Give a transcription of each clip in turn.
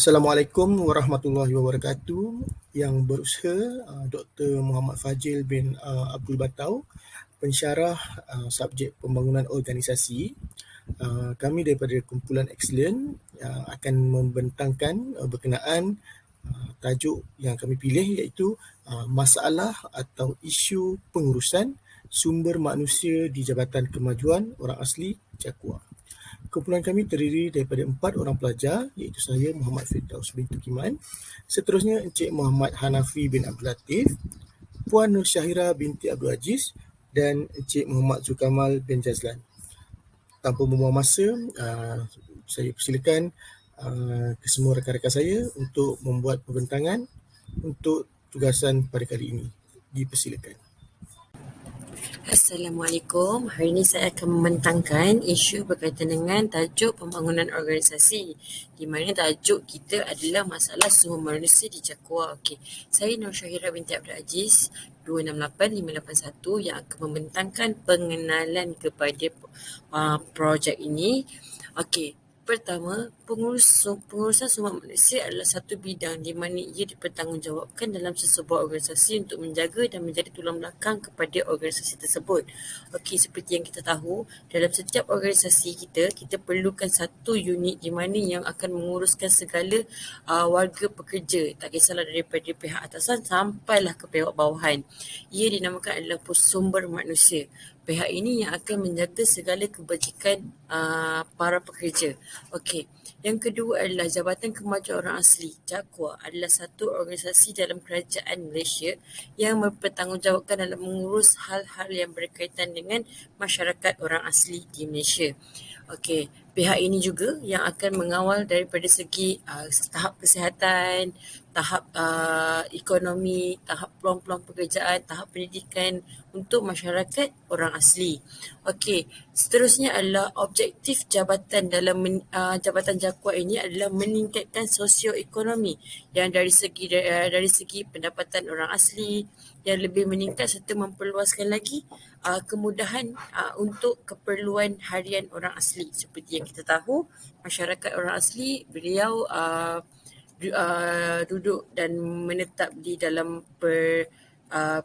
Assalamualaikum warahmatullahi wabarakatuh. Yang berusaha Dr. Muhammad Fajil bin Abdul Batau, pensyarah subjek pembangunan organisasi. Kami daripada kumpulan Excellent akan membentangkan berkenaan tajuk yang kami pilih, iaitu masalah atau isu pengurusan sumber manusia di Jabatan Kemajuan Orang Asli Jakua. Kumpulan kami terdiri daripada 4 orang pelajar, iaitu saya, Muhammad Firdaus bin Tukiman. Seterusnya Encik Muhammad Hanafi bin Abdul Latif, Puan Nur Syahira binti Abdul Aziz dan Encik Muhammad Zulkamal bin Jazlan. Tanpa membuang masa, saya persilakan kesemua rakan-rakan saya untuk membuat pembentangan untuk tugasan pada kali ini. Dipersilakan. Assalamualaikum. Hari ini saya akan membentangkan isu berkaitan dengan tajuk pembangunan organisasi, di mana tajuk kita adalah masalah sumber manusia di Jakua. Okey, saya Nur Syahira binti Abdul Aziz 268581 yang akan membentangkan pengenalan kepada projek ini. Okey, pertama, pengurusan sumber manusia adalah satu bidang di mana ia dipertanggungjawabkan dalam sesebuah organisasi untuk menjaga dan menjadi tulang belakang kepada organisasi tersebut. Okey, seperti yang kita tahu, dalam setiap organisasi kita perlukan satu unit di mana yang akan menguruskan segala warga pekerja, tak kisahlah daripada pihak atasan sampailah ke pihak bawahan. Ia dinamakan adalah sumber manusia. Pihak ini yang akan menjaga segala kebajikan para pekerja. Okey, yang kedua adalah Jabatan Kemajuan Orang Asli Jakua adalah satu organisasi dalam kerajaan Malaysia yang bertanggungjawabkan dalam mengurus hal-hal yang berkaitan dengan masyarakat orang asli di Malaysia. Okey, pihak ini juga yang akan mengawal daripada segi tahap kesihatan, tahap ekonomi, tahap peluang-peluang pekerjaan, tahap pendidikan untuk masyarakat orang asli. Okey, seterusnya adalah objektif jabatan dalam Jabatan Jakua ini adalah meningkatkan sosioekonomi yang dari segi pendapatan orang asli yang lebih meningkat serta memperluaskan lagi kemudahan untuk keperluan harian orang asli. Seperti yang kita tahu, masyarakat orang asli beliau duduk dan menetap di dalam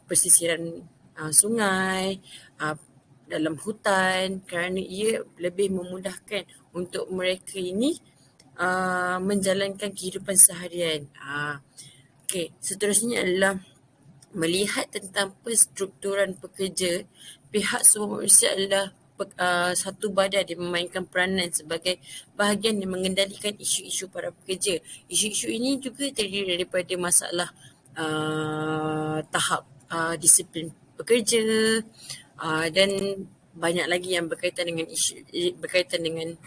persisiran sungai, dalam hutan, kerana ia lebih memudahkan untuk mereka ini menjalankan kehidupan seharian. Okey, seterusnya adalah melihat tentang penstrukturan pekerja. Pihak sumber manusia adalah satu badan yang memainkan peranan sebagai bahagian yang mengendalikan isu-isu para pekerja. Isu-isu ini juga terdiri daripada masalah tahap disiplin pekerja dan banyak lagi yang berkaitan dengan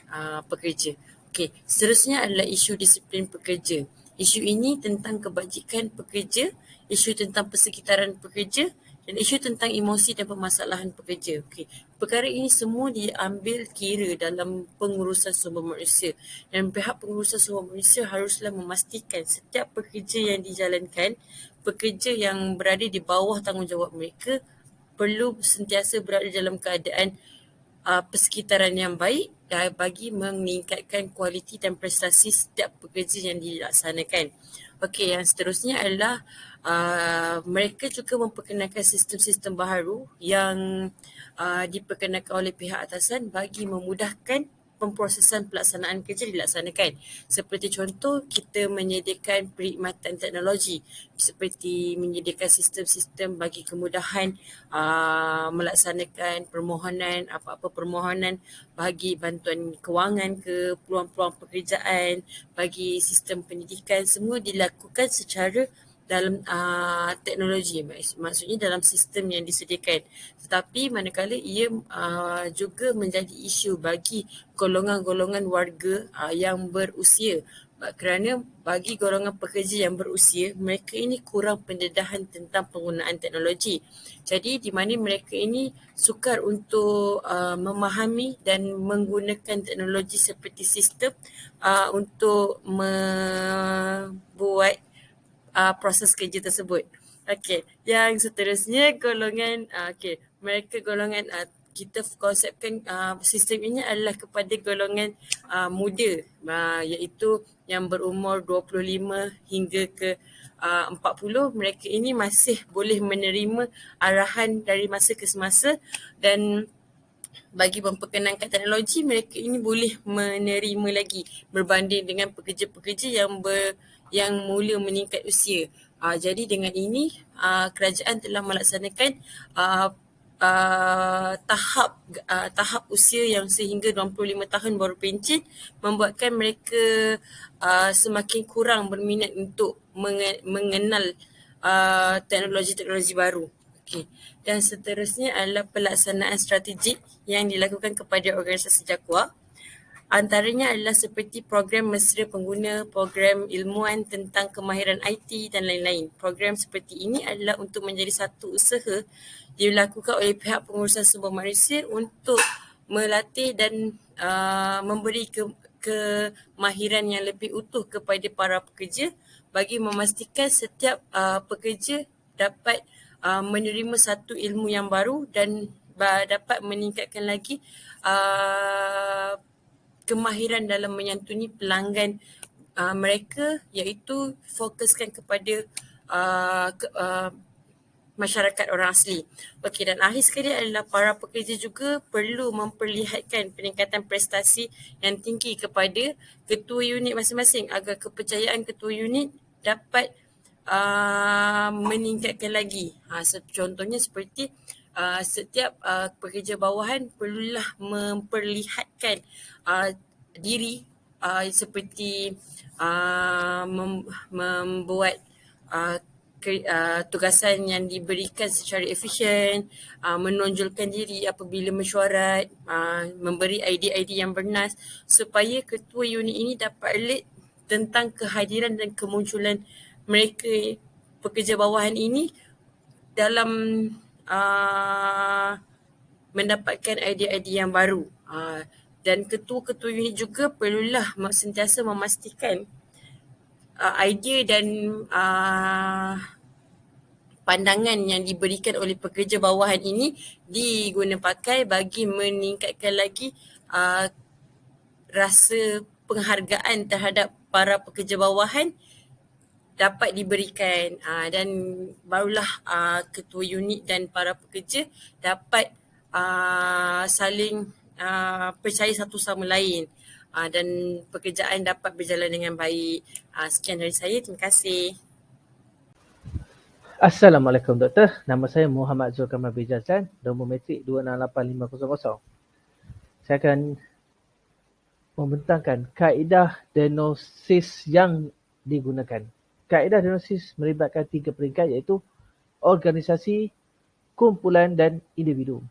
pekerja. Okey, seterusnya adalah isu disiplin pekerja. Isu ini tentang kebajikan pekerja, isu tentang persekitaran pekerja dan isu tentang emosi dan permasalahan pekerja. Okey, perkara ini semua diambil kira dalam pengurusan sumber manusia, dan pihak pengurusan sumber manusia haruslah memastikan setiap pekerja yang dijalankan, pekerja yang berada di bawah tanggungjawab mereka perlu sentiasa berada dalam keadaan persekitaran yang baik bagi meningkatkan kualiti dan prestasi setiap pekerja yang dilaksanakan. Okey, yang seterusnya adalah mereka juga memperkenalkan sistem-sistem baharu yang diperkenalkan oleh pihak atasan bagi memudahkan pemprosesan pelaksanaan kerja dilaksanakan. Seperti contoh, kita menyediakan perkhidmatan teknologi seperti menyediakan sistem-sistem bagi kemudahan melaksanakan permohonan, apa-apa permohonan bagi bantuan kewangan ke peluang-peluang pekerjaan, bagi sistem pendidikan, semua dilakukan secara dalam teknologi, maksudnya dalam sistem yang disediakan. Tetapi manakala ia juga menjadi isu bagi golongan-golongan warga yang berusia, kerana bagi golongan pekerja yang berusia, mereka ini kurang pendedahan tentang penggunaan teknologi. Jadi di mana mereka ini sukar untuk memahami dan menggunakan teknologi seperti sistem untuk membuat proses kerja tersebut. Okey, yang seterusnya golongan mereka golongan kita konsepkan sistem ini adalah kepada golongan muda, iaitu yang berumur 25 hingga ke 40, mereka ini masih boleh menerima arahan dari masa ke semasa, dan bagi memperkenalkan teknologi, mereka ini boleh menerima lagi berbanding dengan pekerja-pekerja yang mula meningkat usia. Jadi dengan ini, kerajaan telah melaksanakan tahap usia yang sehingga 25 tahun baru pencen, membuatkan mereka semakin kurang berminat untuk mengenal teknologi-teknologi baru. Okey. Dan seterusnya adalah pelaksanaan strategik yang dilakukan kepada organisasi Jaqua. Antaranya adalah seperti program mesra pengguna, program ilmuwan tentang kemahiran IT dan lain-lain. Program seperti ini adalah untuk menjadi satu usaha dilakukan oleh pihak pengurusan sumber manusia untuk melatih dan memberi kemahiran yang lebih utuh kepada para pekerja bagi memastikan setiap pekerja dapat menerima satu ilmu yang baru dan dapat meningkatkan lagi kemahiran dalam menyantuni pelanggan mereka, iaitu fokuskan kepada masyarakat orang asli. Okey, dan akhir sekali adalah para pekerja juga perlu memperlihatkan peningkatan prestasi yang tinggi kepada ketua unit masing-masing agar kepercayaan ketua unit dapat meningkatkan lagi. Contohnya seperti setiap pekerja bawahan perlulah memperlihatkan diri seperti membuat tugasan yang diberikan secara efisien, menonjolkan diri apabila mesyuarat, memberi idea-idea yang bernas supaya ketua unit ini dapat alert tentang kehadiran dan kemunculan mereka pekerja bawahan ini dalam mendapatkan idea-idea yang baru. Dan ketua-ketua unit juga perlulah sentiasa memastikan idea dan pandangan yang diberikan oleh pekerja bawahan ini diguna pakai bagi meningkatkan lagi rasa penghargaan terhadap para pekerja bawahan dapat diberikan, dan barulah ketua unit dan para pekerja dapat saling percaya satu sama lain, dan pekerjaan dapat berjalan dengan baik. Sekian dari saya, terima kasih. Assalamualaikum Doktor, nama saya Muhammad Zulkamal Bijazlan, nombor metrik 268500. Saya akan membentangkan kaedah diagnosis yang digunakan. Kaedah diagnosis melibatkan 3 peringkat, iaitu organisasi, kumpulan dan individu.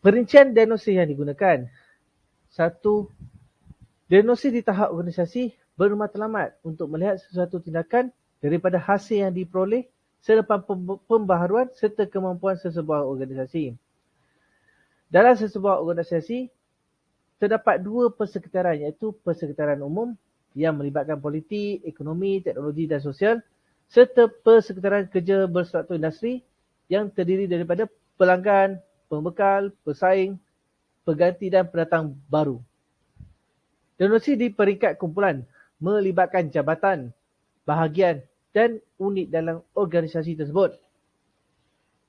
Perincian diagnosis yang digunakan. 1. Diagnosis di tahap organisasi bermatlamat untuk melihat sesuatu tindakan daripada hasil yang diperoleh selepas pembaharuan serta kemampuan sesebuah organisasi. Dalam sesebuah organisasi, terdapat 2 persekitaran, iaitu persekitaran umum yang melibatkan politik, ekonomi, teknologi dan sosial, serta persekitaran kerja berstruktur industri yang terdiri daripada pelanggan, pembekal, pesaing, pengganti dan pendatang baru. Diagnosis di peringkat kumpulan melibatkan jabatan, bahagian dan unit dalam organisasi tersebut.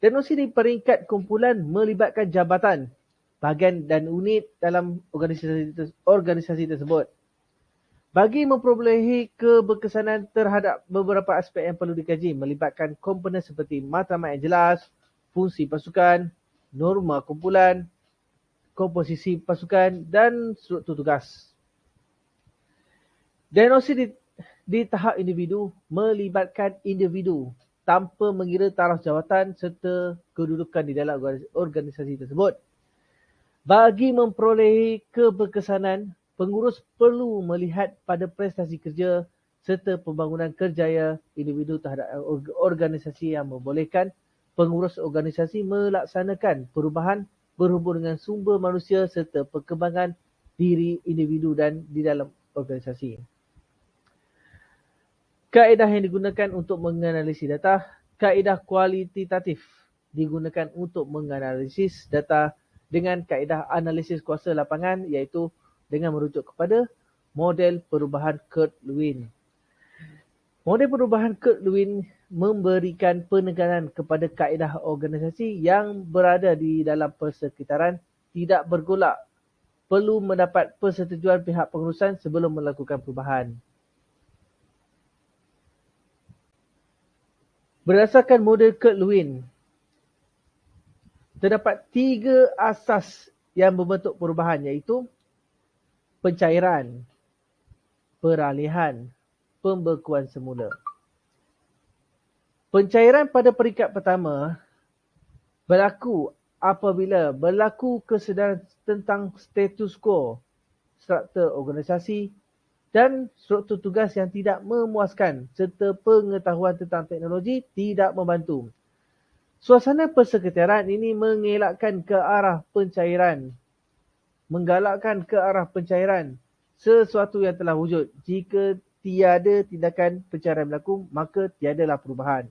Diagnosis di peringkat kumpulan melibatkan jabatan, bahagian dan unit dalam organisasi tersebut. Bagi memperolehi keberkesanan terhadap beberapa aspek yang perlu dikaji, melibatkan komponen seperti matlamat yang jelas, fungsi pasukan, norma kumpulan, komposisi pasukan dan struktur tugas. Diagnosis di tahap individu melibatkan individu tanpa mengira taraf jawatan serta kedudukan di dalam organisasi tersebut. Bagi memperolehi keberkesanan, pengurus perlu melihat pada prestasi kerja serta pembangunan kerjaya individu terhadap organisasi yang membolehkan pengurus organisasi melaksanakan perubahan berhubung dengan sumber manusia serta perkembangan diri individu dan di dalam organisasi. Kaedah yang digunakan untuk menganalisis data. Kaedah kualitatif digunakan untuk menganalisis data dengan kaedah analisis kuasa lapangan, iaitu dengan merujuk kepada model perubahan Kurt-Lewin. Model perubahan Kurt-Lewin memberikan penekanan kepada kaedah organisasi yang berada di dalam persekitaran tidak bergolak, perlu mendapat persetujuan pihak pengurusan sebelum melakukan perubahan. Berdasarkan model Kurt-Lewin, terdapat 3 asas yang membentuk perubahan, iaitu pencairan, peralihan, pembekuan semula. Pencairan pada peringkat pertama berlaku apabila berlaku kesedaran tentang status quo, struktur organisasi dan struktur tugas yang tidak memuaskan serta pengetahuan tentang teknologi tidak membantu. Suasana persekitaran ini menggalakkan ke arah pencairan sesuatu yang telah wujud. Jika tiada tindakan pencairan berlaku, maka tiadalah perubahan.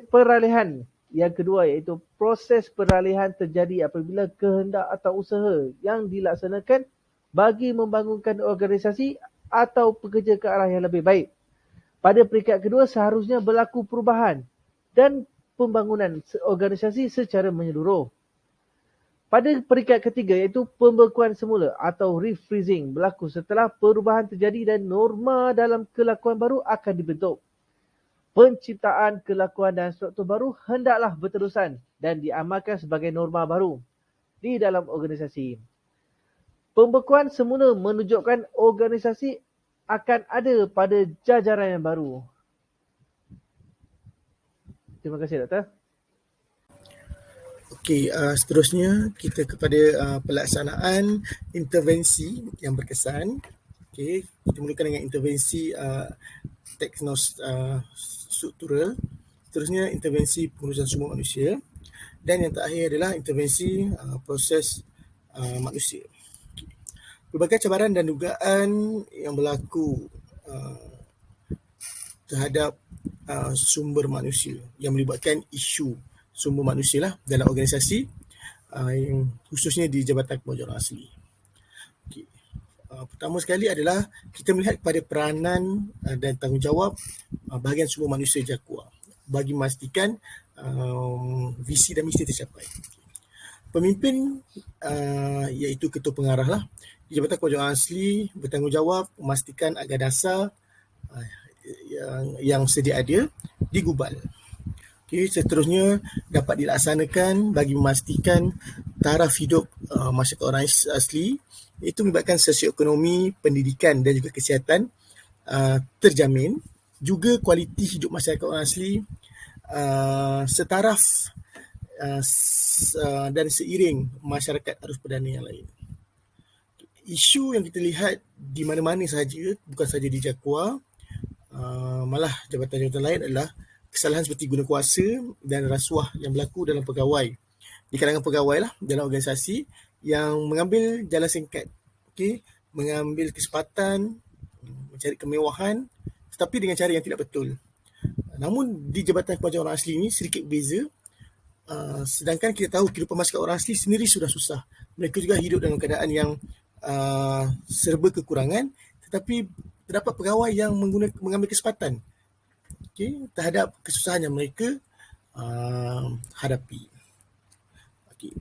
Peralihan yang kedua iaitu proses peralihan terjadi apabila kehendak atau usaha yang dilaksanakan bagi membangunkan organisasi atau pekerja ke arah yang lebih baik. Pada peringkat kedua seharusnya berlaku perubahan dan pembangunan organisasi secara menyeluruh. Pada peringkat ketiga iaitu pembekuan semula atau refreezing berlaku setelah perubahan terjadi dan norma dalam kelakuan baru akan dibentuk. Penciptaan kelakuan dan struktur baru hendaklah berterusan dan diamalkan sebagai norma baru di dalam organisasi. Pembekuan semula menunjukkan organisasi akan ada pada jajaran yang baru. Terima kasih, Doktor. Okey, seterusnya kita kepada pelaksanaan intervensi yang berkesan. Okey, kita mulakan dengan intervensi teknostruktural. Seterusnya intervensi pengurusan sumber manusia dan yang terakhir adalah intervensi proses manusia. Okay. Pelbagai cabaran dan dugaan yang berlaku terhadap sumber manusia yang melibatkan isu sumber manusia lah dalam organisasi, yang khususnya di Jabatan Kemajuan Asli. Okay. Pertama sekali adalah kita melihat kepada peranan dan tanggungjawab bahagian sumber manusia JAKUA bagi memastikan visi dan misi tercapai. Pemimpin iaitu ketua pengarah lah di Jabatan Kemajuan Asli bertanggungjawab memastikan agar dasar yang sedia ada digubal. Okay, seterusnya dapat dilaksanakan bagi memastikan taraf hidup masyarakat orang asli iaitu melibatkan sosioekonomi, pendidikan dan juga kesihatan terjamin, juga kualiti hidup masyarakat orang asli setaraf dan seiring masyarakat arus perdana yang lain. Isu yang kita lihat di mana-mana sahaja, bukan sahaja di JAKUA, malah jabatan-jabatan lain adalah kesalahan seperti guna kuasa dan rasuah yang berlaku dalam pegawai, di kalangan pegawai lah dalam organisasi yang mengambil jalan singkat, okay, mengambil kesempatan, mencari kemewahan tetapi dengan cara yang tidak betul. Namun di Jabatan Kemajuan Orang Asli ini sedikit berbeza. Sedangkan kita tahu kehidupan masyarakat orang asli sendiri sudah susah. Mereka juga hidup dalam keadaan yang serba kekurangan, tetapi terdapat pegawai yang mengambil kesempatan terhadap kesusahan yang mereka hadapi.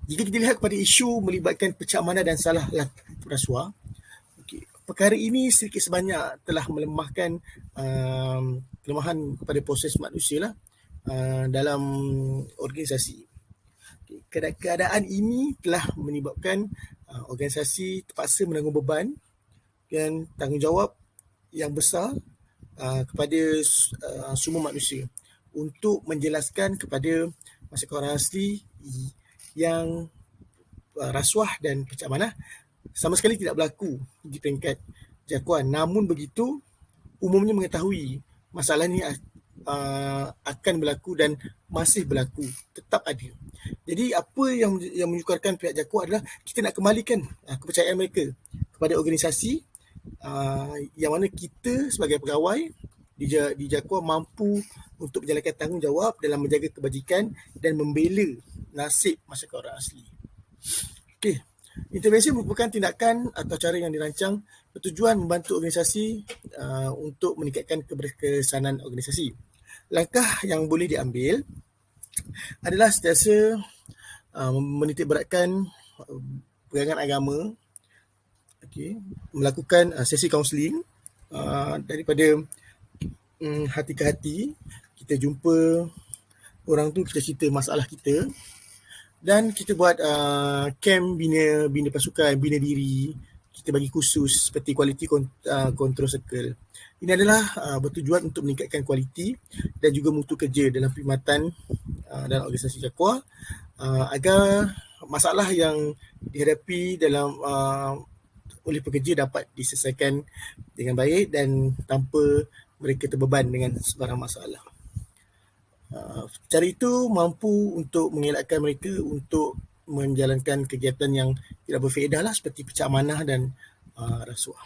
Jika kita lihat kepada isu melibatkan pecah amanah dan salah rasuah, perkara ini sedikit sebanyak telah melemahkan kelemahan kepada proses manusia lah dalam organisasi. Keadaan ini telah menyebabkan organisasi terpaksa menanggung beban dan tanggungjawab yang besar kepada semua manusia untuk menjelaskan kepada masyarakat orang asli yang rasuah dan pecah amanah sama sekali tidak berlaku di peringkat JAKUA. Namun begitu, umumnya mengetahui masalah ini akan berlaku dan masih berlaku, tetap ada. Jadi apa yang menyukarkan pihak JAKUA adalah kita nak kembalikan kepercayaan mereka kepada organisasi yang mana kita sebagai pegawai di JAKUA mampu untuk menjalankan tanggungjawab dalam menjaga kebajikan dan membela nasib masyarakat orang asli. Okey, intervensi merupakan tindakan atau cara yang dirancang bertujuan membantu organisasi untuk meningkatkan keberkesanan organisasi. Langkah yang boleh diambil adalah sentiasa menitik beratkan pegangan agama, melakukan sesi kaunseling daripada hati ke hati. Kita jumpa orang tu, kita cerita masalah kita, dan kita buat camp bina pasukan, bina diri. Kita bagi kursus seperti quality control circle. Ini adalah bertujuan untuk meningkatkan kualiti dan juga mutu kerja dalam perkhidmatan dalam organisasi Jakua, agar masalah yang dihadapi oleh pekerja dapat diselesaikan dengan baik dan tanpa mereka terbeban dengan sebarang masalah. Cara itu mampu untuk mengelakkan mereka untuk menjalankan kegiatan yang tidak berfaedah lah, seperti pecah amanah dan rasuah.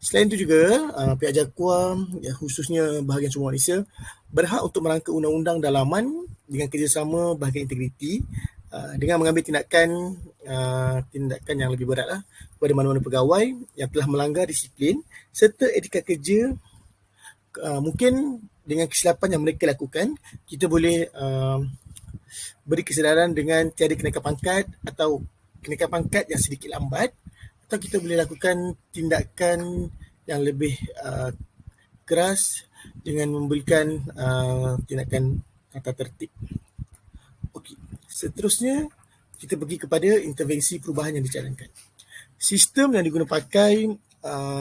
Selain itu juga, pihak Jakua, khususnya bahagian Semua Malaysia, berhak untuk merangka undang-undang dalaman dengan kerjasama bahagian integriti dengan mengambil tindakan yang lebih berat lah kepada mana-mana pegawai yang telah melanggar disiplin serta etika kerja. Mungkin dengan kesilapan yang mereka lakukan, kita boleh beri kesedaran dengan tiada kenaikan pangkat atau kenaikan pangkat yang sedikit lambat, atau kita boleh lakukan tindakan yang lebih keras dengan memberikan tindakan tata tertib. Okey. Seterusnya, kita pergi kepada intervensi perubahan yang dijalankan. Sistem yang digunakan pakai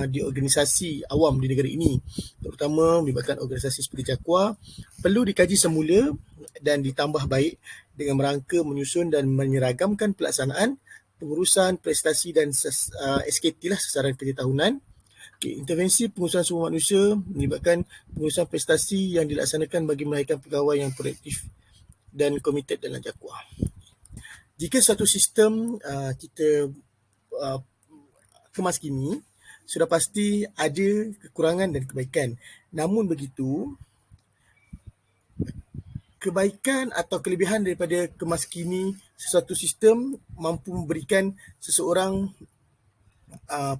di organisasi awam di negara ini, terutama melibatkan organisasi seperti Jakua, perlu dikaji semula dan ditambah baik dengan merangka, menyusun dan menyeragamkan pelaksanaan, pengurusan, prestasi dan SKT lah, sasaran kerja tahunan. Intervensi pengurusan sumber manusia melibatkan pengurusan prestasi yang dilaksanakan bagi melahirkan pegawai yang proaktif dan komited dalam Jakua. Jika satu sistem kita kemas kini, sudah pasti ada kekurangan dan kebaikan. Namun begitu, kebaikan atau kelebihan daripada kemaskini sesuatu sistem mampu memberikan seseorang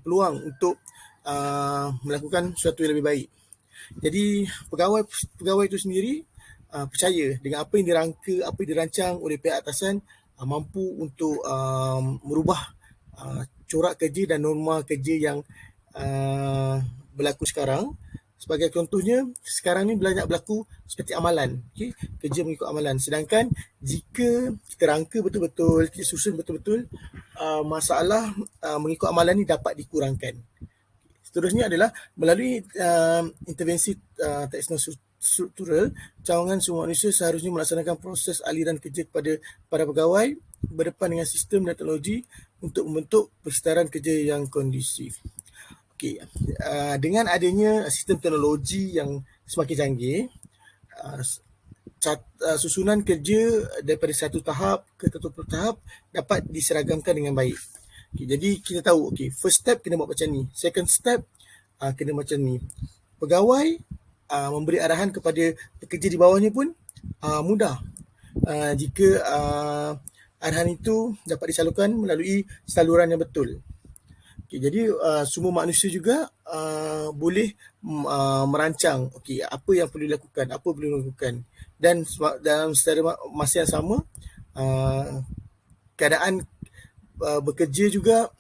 peluang untuk melakukan sesuatu yang lebih baik. Jadi pegawai itu sendiri percaya dengan apa yang dirangka, apa yang dirancang oleh pihak atasan, mampu untuk merubah corak kerja dan norma kerja yang berlaku sekarang. Sebagai contohnya, sekarang ni banyak berlaku seperti amalan, kerja mengikut amalan. Sedangkan jika kita rangka betul-betul, kita susun betul-betul, masalah mengikut amalan ni dapat dikurangkan. Seterusnya adalah melalui intervensi teknostruktural, cawangan semua manusia seharusnya melaksanakan proses aliran kerja kepada para pegawai berdepan dengan sistem dan teknologi untuk membentuk persekitaran kerja yang kondusif. Okey, dengan adanya sistem teknologi yang semakin canggih, susunan kerja daripada satu tahap ke satu tahap dapat diseragamkan dengan baik. Okay, jadi kita tahu, first step kena buat macam ni, second step kena macam ni. Pegawai memberi arahan kepada pekerja di bawahnya pun mudah jika arahan itu dapat disalurkan melalui saluran yang betul. Okay, jadi semua manusia juga boleh merancang apa yang perlu dilakukan, apa perlu dilakukan, dan dalam masa yang sama keadaan bekerja juga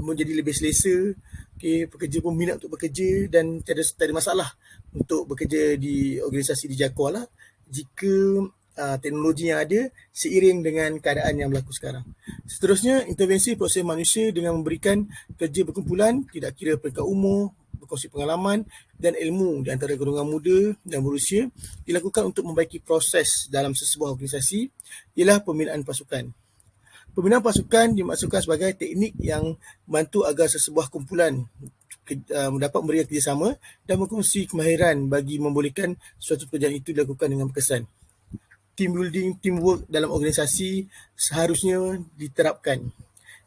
menjadi lebih selesa. Pekerja pun minat untuk bekerja dan tiada masalah untuk bekerja di organisasi di Jakua lah, jika teknologi yang ada seiring dengan keadaan yang berlaku sekarang. Seterusnya, intervensi proses manusia dengan memberikan kerja berkumpulan, tidak kira peringkat umur, berkongsi pengalaman dan ilmu di antara golongan muda dan berusia, dilakukan untuk membaiki proses dalam sesebuah organisasi, ialah pembinaan pasukan. Pembinaan pasukan dimaksudkan sebagai teknik yang membantu agar sesebuah kumpulan dapat memberikan kerjasama dan berkongsi kemahiran bagi membolehkan suatu pekerjaan itu dilakukan dengan berkesan. Team building, teamwork dalam organisasi seharusnya diterapkan.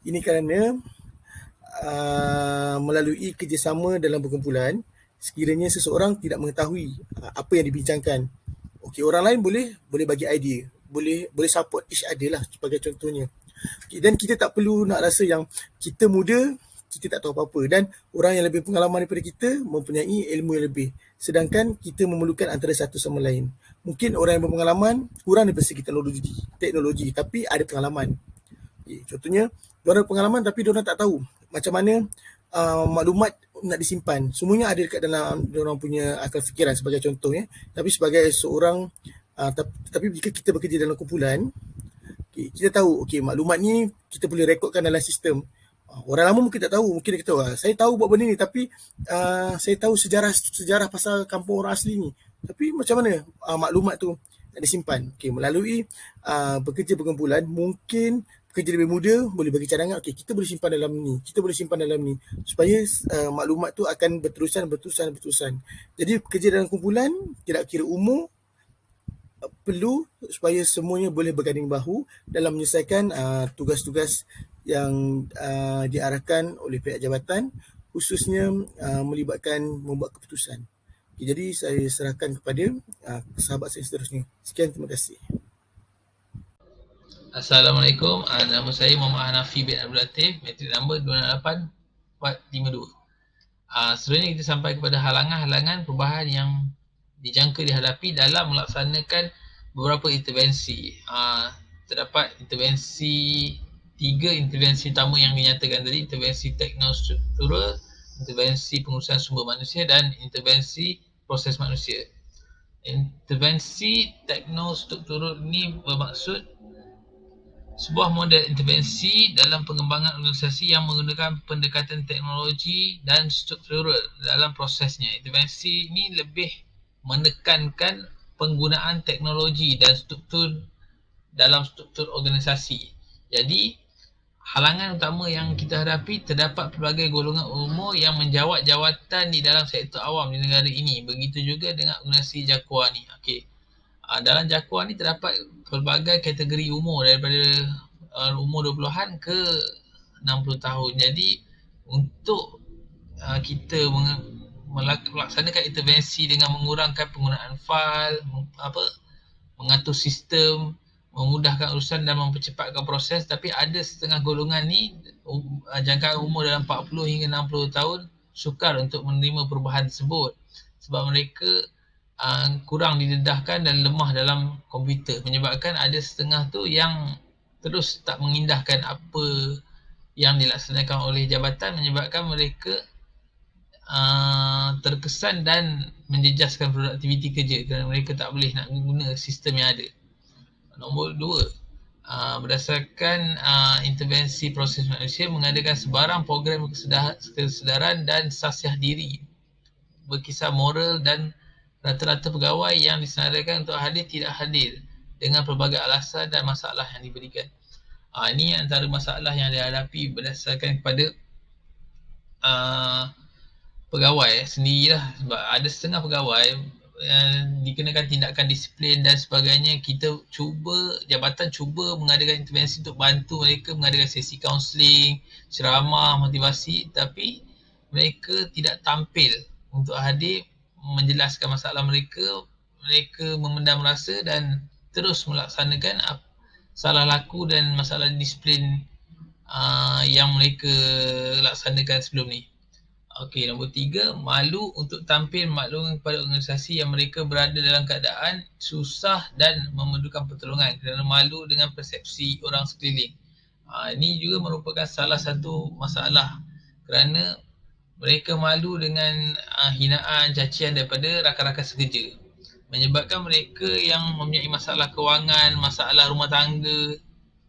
Ini kerana melalui kerjasama dalam perkumpulan, sekiranya seseorang tidak mengetahui apa yang dibincangkan, orang lain boleh bagi idea, boleh support each other lah, sebagai contohnya. Dan kita tak perlu nak rasa yang kita muda, kita tak tahu apa-apa, dan orang yang lebih pengalaman daripada kita mempunyai ilmu yang lebih, sedangkan kita memerlukan antara satu sama lain. Mungkin orang yang berpengalaman kurang daripada segi teknologi tapi ada pengalaman. Contohnya, diorang ada pengalaman tapi diorang tak tahu macam mana maklumat nak disimpan. Semuanya ada dekat dalam diorang punya akal fikiran sebagai contohnya. Tapi sebagai seorang tapi jika kita bekerja dalam kumpulan, kita tahu maklumat ni kita boleh rekodkan dalam sistem. Orang lama mungkin tak tahu, mungkin dia kata saya tahu buat benda ni tapi saya tahu sejarah pasal kampung orang asli ni. Tapi macam mana maklumat tu nak disimpan? Melalui bekerja berkumpulan, mungkin pekerja lebih muda boleh bagi cadangan, kita boleh simpan dalam ni, kita boleh simpan dalam ni, supaya maklumat tu akan berterusan. Jadi pekerja dalam kumpulan tidak kira umur, perlu supaya semuanya boleh berganding bahu dalam menyelesaikan tugas-tugas yang diarahkan oleh pihak jabatan, khususnya melibatkan membuat keputusan. Jadi saya serahkan kepada sahabat saya seterusnya. Sekian, terima kasih. Assalamualaikum, nama saya Muhammad Hanafi bin Abdul Latif, matrik nombor 28452. Sebenarnya kita sampai kepada halangan-halangan perubahan yang dijangka dihadapi dalam melaksanakan beberapa intervensi. Terdapat tiga intervensi utama yang dinyatakan tadi, intervensi teknostruktural, intervensi pengurusan sumber manusia dan intervensi proses manusia. Intervensi teknostruktural ini bermaksud sebuah model intervensi dalam pengembangan organisasi yang menggunakan pendekatan teknologi dan struktural dalam prosesnya. Intervensi ini lebih menekankan penggunaan teknologi dan struktur dalam struktur organisasi. Jadi, halangan utama yang kita hadapi, terdapat pelbagai golongan umur yang menjawat jawatan di dalam sektor awam di negara ini. Begitu juga dengan organisasi JAKUA ni. Dalam JAKUA ni terdapat pelbagai kategori umur daripada umur 20-an ke 60 tahun. Jadi untuk kita melaksanakan intervensi dengan mengurangkan penggunaan fail, mengatur sistem, memudahkan urusan dan mempercepatkan proses, tapi ada setengah golongan ni jangkaan umur dalam 40 hingga 60 tahun sukar untuk menerima perubahan tersebut sebab mereka kurang didedahkan dan lemah dalam komputer, menyebabkan ada setengah tu yang terus tak mengindahkan apa yang dilaksanakan oleh jabatan, menyebabkan mereka terkesan dan menjejaskan produktiviti kerja kerana mereka tak boleh nak guna sistem yang ada. Nombor 2, berdasarkan intervensi proses manusia, mengadakan sebarang program kesedaran dan sasiah diri, berkisar moral, dan rata-rata pegawai yang disenaraikan untuk hadir tidak hadir dengan pelbagai alasan dan masalah yang diberikan. Ini antara masalah yang dihadapi berdasarkan kepada pegawai sendirilah, sebab ada setengah pegawai dikenakan tindakan disiplin dan sebagainya. Jabatan cuba mengadakan intervensi untuk bantu mereka, mengadakan sesi kaunseling, ceramah, motivasi, tapi mereka tidak tampil untuk hadir menjelaskan masalah mereka. Mereka memendam rasa dan terus melaksanakan salah laku dan masalah disiplin yang mereka laksanakan sebelum ni. Nombor 3, malu untuk tampil maklum kepada organisasi yang mereka berada dalam keadaan susah dan memerlukan pertolongan kerana malu dengan persepsi orang sekeliling. Ini juga merupakan salah satu masalah kerana mereka malu dengan hinaan, cacian daripada rakan-rakan sekerja, menyebabkan mereka yang mempunyai masalah kewangan, masalah rumah tangga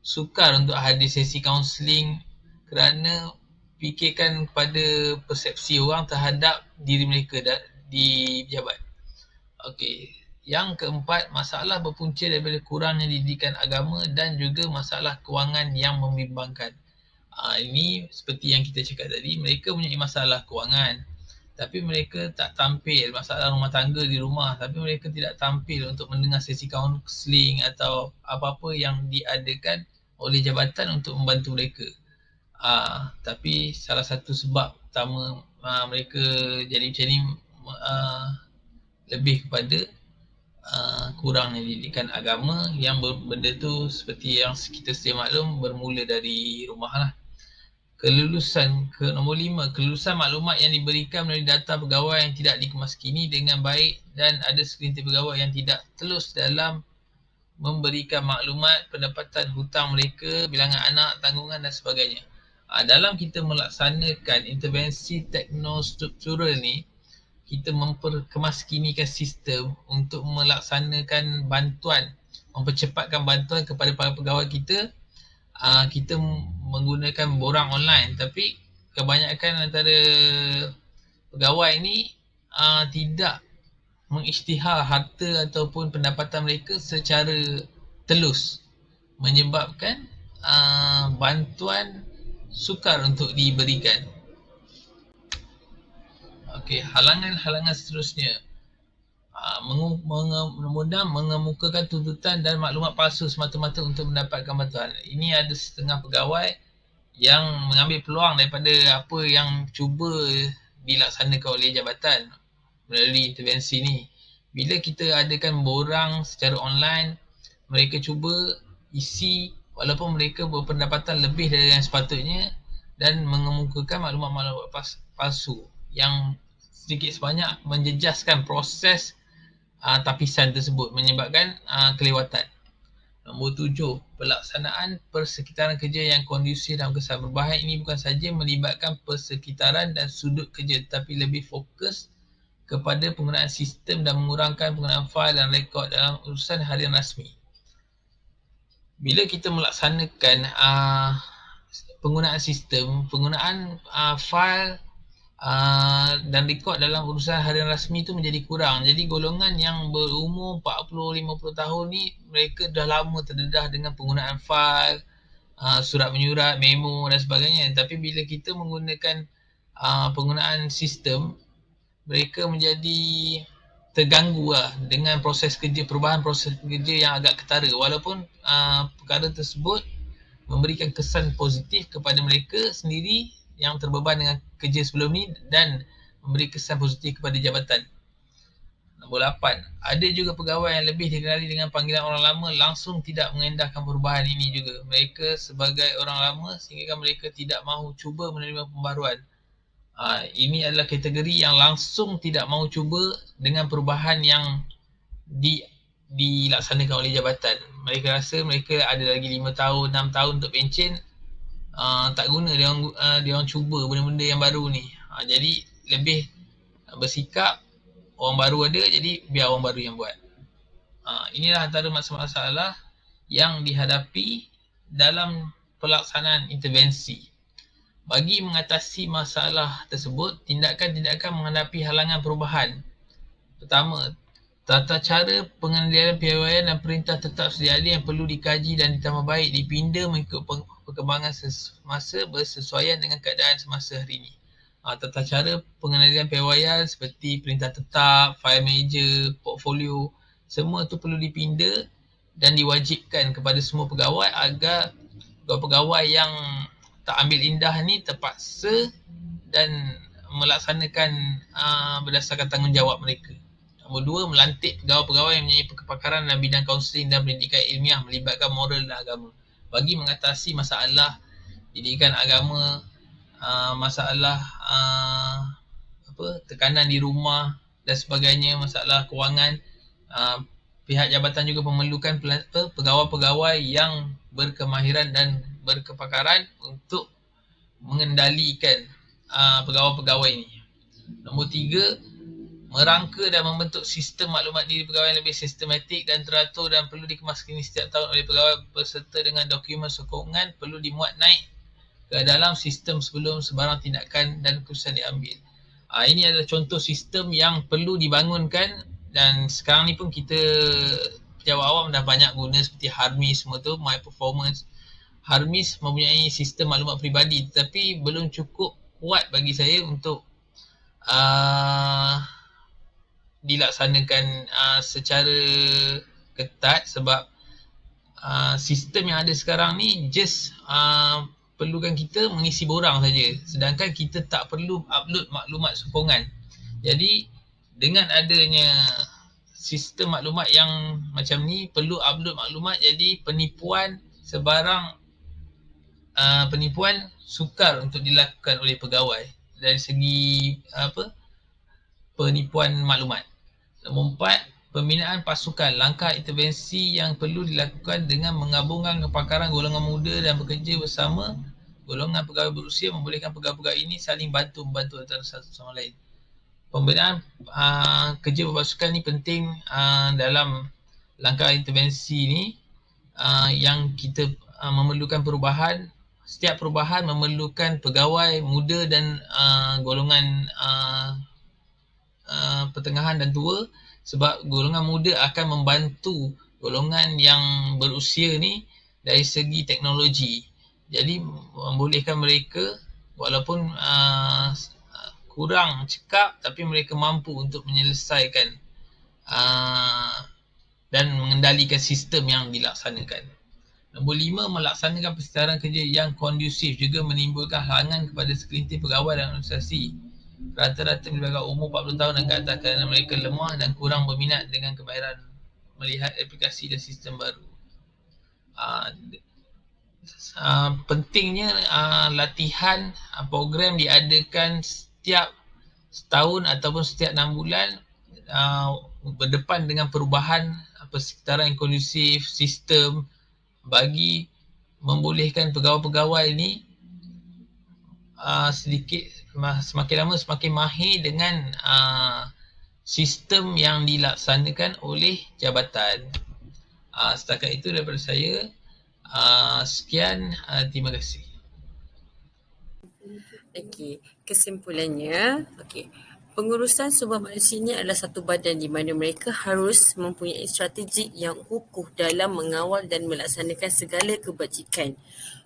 sukar untuk hadir sesi kaunseling kerana fikirkan kepada persepsi orang terhadap diri mereka di pejabat. Yang keempat, masalah berpunca daripada kurangnya didikan agama dan juga masalah kewangan yang membimbangkan. Ini seperti yang kita cakap tadi, mereka mempunyai masalah kewangan tapi mereka tak tampil, masalah rumah tangga di rumah tapi mereka tidak tampil untuk mendengar sesi kaunseling atau apa-apa yang diadakan oleh jabatan untuk membantu mereka. Tapi salah satu sebab utama mereka jadi macam ni lebih kepada kurangnya didikan agama, yang benda tu seperti yang kita sedia maklum bermula dari rumah lah. Nombor 5, kelulusan maklumat yang diberikan melalui data pegawai yang tidak dikemaskini dengan baik dan ada segelintir pegawai yang tidak telus dalam memberikan maklumat pendapatan hutang mereka, bilangan anak, tanggungan dan sebagainya. Dalam kita melaksanakan intervensi teknostruktural ni, kita memperkemaskinikan sistem untuk melaksanakan bantuan, mempercepatkan bantuan kepada para pegawai kita. Kita menggunakan borang online, tapi kebanyakan antara pegawai ni tidak mengisytihar harta ataupun pendapatan mereka secara telus, menyebabkan bantuan sukar untuk diberikan. Okey, halangan-halangan seterusnya. Mengemukakan tuntutan dan maklumat palsu semata-mata untuk mendapatkan bantuan. Ini ada setengah pegawai yang mengambil peluang daripada apa yang cuba dilaksanakan oleh jabatan melalui intervensi ni. Bila kita adakan borang secara online, mereka cuba isi walaupun mereka berpendapatan lebih dari yang sepatutnya dan mengemukakan maklumat-maklumat palsu yang sedikit sebanyak menjejaskan proses tapisan tersebut, menyebabkan kelewatan. Nombor 7, pelaksanaan persekitaran kerja yang kondusif dan kesan. Perubahan ini bukan sahaja melibatkan persekitaran dan sudut kerja, tetapi lebih fokus kepada penggunaan sistem dan mengurangkan penggunaan fail dan rekod dalam urusan harian rasmi. Bila kita melaksanakan penggunaan sistem, penggunaan fail dan rekod dalam urusan harian rasmi itu menjadi kurang. Jadi golongan yang berumur 40-50 tahun ni, mereka dah lama terdedah dengan penggunaan fail, surat menyurat, memo dan sebagainya. Tapi bila kita menggunakan penggunaan sistem, mereka menjadi terganggu dengan proses kerja, perubahan proses kerja yang agak ketara. Walaupun perkara tersebut memberikan kesan positif kepada mereka sendiri yang terbeban dengan kerja sebelum ni dan memberi kesan positif kepada jabatan. Nombor 8, ada juga pegawai yang lebih dikenali dengan panggilan orang lama langsung tidak mengendahkan perubahan ini juga. Mereka sebagai orang lama sehingga mereka tidak mahu cuba menerima pembaruan. Ini adalah kategori yang langsung tidak mahu cuba dengan perubahan yang dilaksanakan oleh jabatan. Mereka rasa mereka ada lagi 5 tahun, 6 tahun untuk pencen. Tak guna dia orang cuba benda-benda yang baru ni. Jadi lebih bersikap orang baru ada, jadi biar orang baru yang buat. Inilah antara masalah-masalah yang dihadapi dalam pelaksanaan intervensi. Bagi mengatasi masalah tersebut, tindakan-tindakan menghadapi halangan perubahan. Pertama, tata cara pengendalian piawaian dan perintah tetap sedia ada yang perlu dikaji dan ditambah baik, dipinda mengikut perkembangan semasa bersesuaian dengan keadaan semasa hari ini. Tata cara pengendalian piawaian seperti perintah tetap, file manager, portfolio, semua itu perlu dipinda dan diwajibkan kepada semua pegawai agar pegawai yang tak ambil indah ni terpaksa dan melaksanakan berdasarkan tanggungjawab mereka. Nombor 2, melantik pegawai-pegawai yang mempunyai kepakaran dalam bidang kaunseling dan pendidikan ilmiah melibatkan moral dan agama. Bagi mengatasi masalah didikan agama, masalah tekanan di rumah dan sebagainya, masalah kewangan, pihak jabatan juga memerlukan pegawai-pegawai yang berkemahiran dan berkepakaran untuk mengendalikan pegawai-pegawai ini. Nombor 3, merangka dan membentuk sistem maklumat diri pegawai yang lebih sistematik dan teratur dan perlu dikemaskini setiap tahun oleh pegawai berserta dengan dokumen sokongan perlu dimuat naik ke dalam sistem sebelum sebarang tindakan dan keputusan diambil. Ini adalah contoh sistem yang perlu dibangunkan dan sekarang ni pun kita pejabat awam dah banyak guna seperti Harmis semua tu, My Performance. Harmis mempunyai sistem maklumat peribadi tetapi belum cukup kuat bagi saya untuk dilaksanakan secara ketat sebab sistem yang ada sekarang ni just perlukan kita mengisi borang saja, sedangkan kita tak perlu upload maklumat sokongan. Jadi dengan adanya sistem maklumat yang macam ni perlu upload maklumat, jadi penipuan sebarang penipuan sukar untuk dilakukan oleh pegawai dari segi penipuan maklumat. Nombor 4, pembinaan pasukan. Langkah intervensi yang perlu dilakukan dengan menggabungkan kepakaran golongan muda dan bekerja bersama golongan pegawai berusia membolehkan pegawai-pegawai ini saling membantu antara satu sama lain. Pembinaan kerja berpasukan ni penting dalam langkah intervensi ni yang kita memerlukan perubahan. Setiap perubahan memerlukan pegawai muda dan golongan pertengahan dan tua, sebab golongan muda akan membantu golongan yang berusia ni dari segi teknologi. Jadi membolehkan mereka walaupun kurang cekap tapi mereka mampu untuk menyelesaikan dan mengendalikan sistem yang dilaksanakan. Nombor 5, melaksanakan persetaraan kerja yang kondusif juga menimbulkan halangan kepada sekelintir pegawai dan organisasi. Rata-rata melibatkan umur 40 tahun dan ke atas kerana mereka lemah dan kurang berminat dengan kemahiran melihat aplikasi dan sistem baru. Pentingnya latihan program diadakan setiap setahun ataupun setiap 6 bulan berdepan dengan perubahan persekitaran yang kondusif, sistem bagi membolehkan pegawai-pegawai ini semakin lama semakin mahir dengan sistem yang dilaksanakan oleh jabatan. Setakat itu daripada saya. Sekian, terima kasih. Okey, kesimpulannya, pengurusan sumber manusia ini adalah satu badan di mana mereka harus mempunyai strategi yang kukuh dalam mengawal dan melaksanakan segala kebajikan.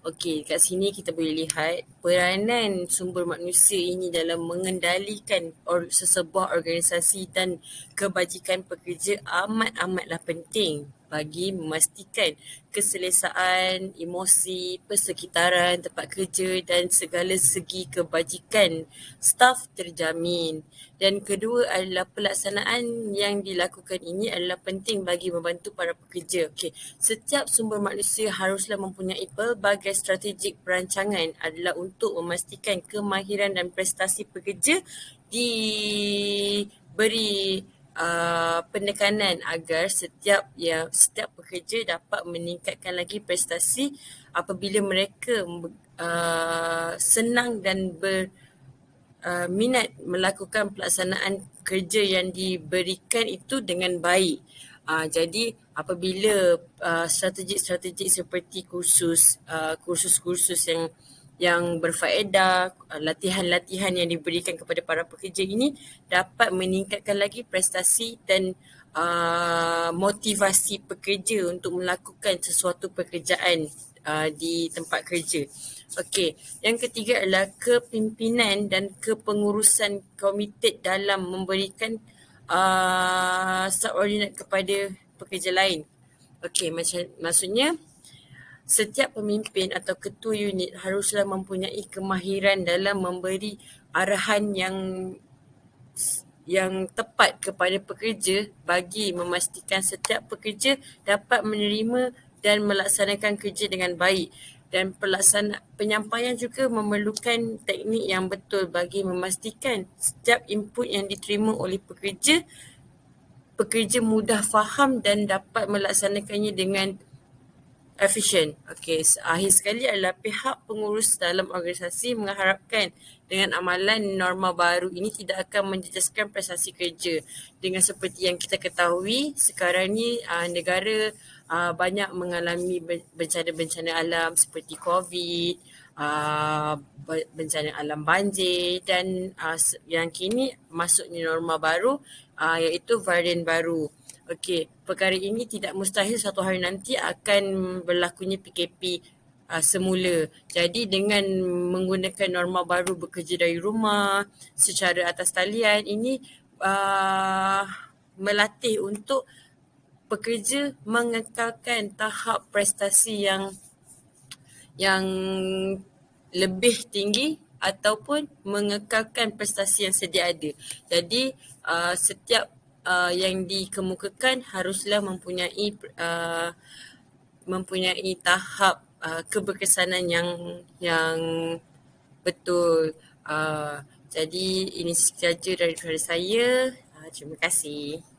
Okey, kat sini kita boleh lihat peranan sumber manusia ini dalam mengendalikan sesebuah organisasi dan kebajikan pekerja amat-amatlah penting bagi memastikan keselesaan emosi, persekitaran, tempat kerja dan segala segi kebajikan staf terjamin. Dan kedua adalah pelaksanaan yang dilakukan ini adalah penting bagi membantu para pekerja. Okey, setiap sumber manusia haruslah mempunyai pelbagai strategik perancangan adalah untuk memastikan kemahiran dan prestasi pekerja diberi penekanan agar setiap pekerja dapat meningkatkan lagi prestasi apabila mereka senang dan minat melakukan pelaksanaan kerja yang diberikan itu dengan baik. Jadi apabila strategi-strategi seperti kursus-kursus yang berfaedah, latihan-latihan yang diberikan kepada para pekerja ini dapat meningkatkan lagi prestasi dan motivasi pekerja untuk melakukan sesuatu pekerjaan di tempat kerja. Okey, yang ketiga adalah kepimpinan dan kepengurusan komited dalam memberikan subordinate kepada pekerja lain. Okey, maksudnya setiap pemimpin atau ketua unit haruslah mempunyai kemahiran dalam memberi arahan yang tepat kepada pekerja bagi memastikan setiap pekerja dapat menerima dan melaksanakan kerja dengan baik. Dan penyampaian juga memerlukan teknik yang betul bagi memastikan setiap input yang diterima oleh pekerja mudah faham dan dapat melaksanakannya dengan efisien. Okey, akhir sekali adalah pihak pengurus dalam organisasi mengharapkan dengan amalan norma baru ini tidak akan menjejaskan prestasi kerja. Dengan seperti yang kita ketahui, sekarang ni negara banyak mengalami bencana-bencana alam seperti COVID, bencana alam banjir dan yang kini masuknya norma baru iaitu varian baru. Okey, perkara ini tidak mustahil satu hari nanti akan berlakunya PKP semula. Jadi dengan menggunakan norma baru bekerja dari rumah secara atas talian ini melatih untuk pekerja mengekalkan tahap prestasi yang lebih tinggi ataupun mengekalkan prestasi yang sedia ada. Jadi setiap yang dikemukakan haruslah mempunyai tahap keberkesanan yang betul. Jadi ini sahaja daripada saya. Terima kasih.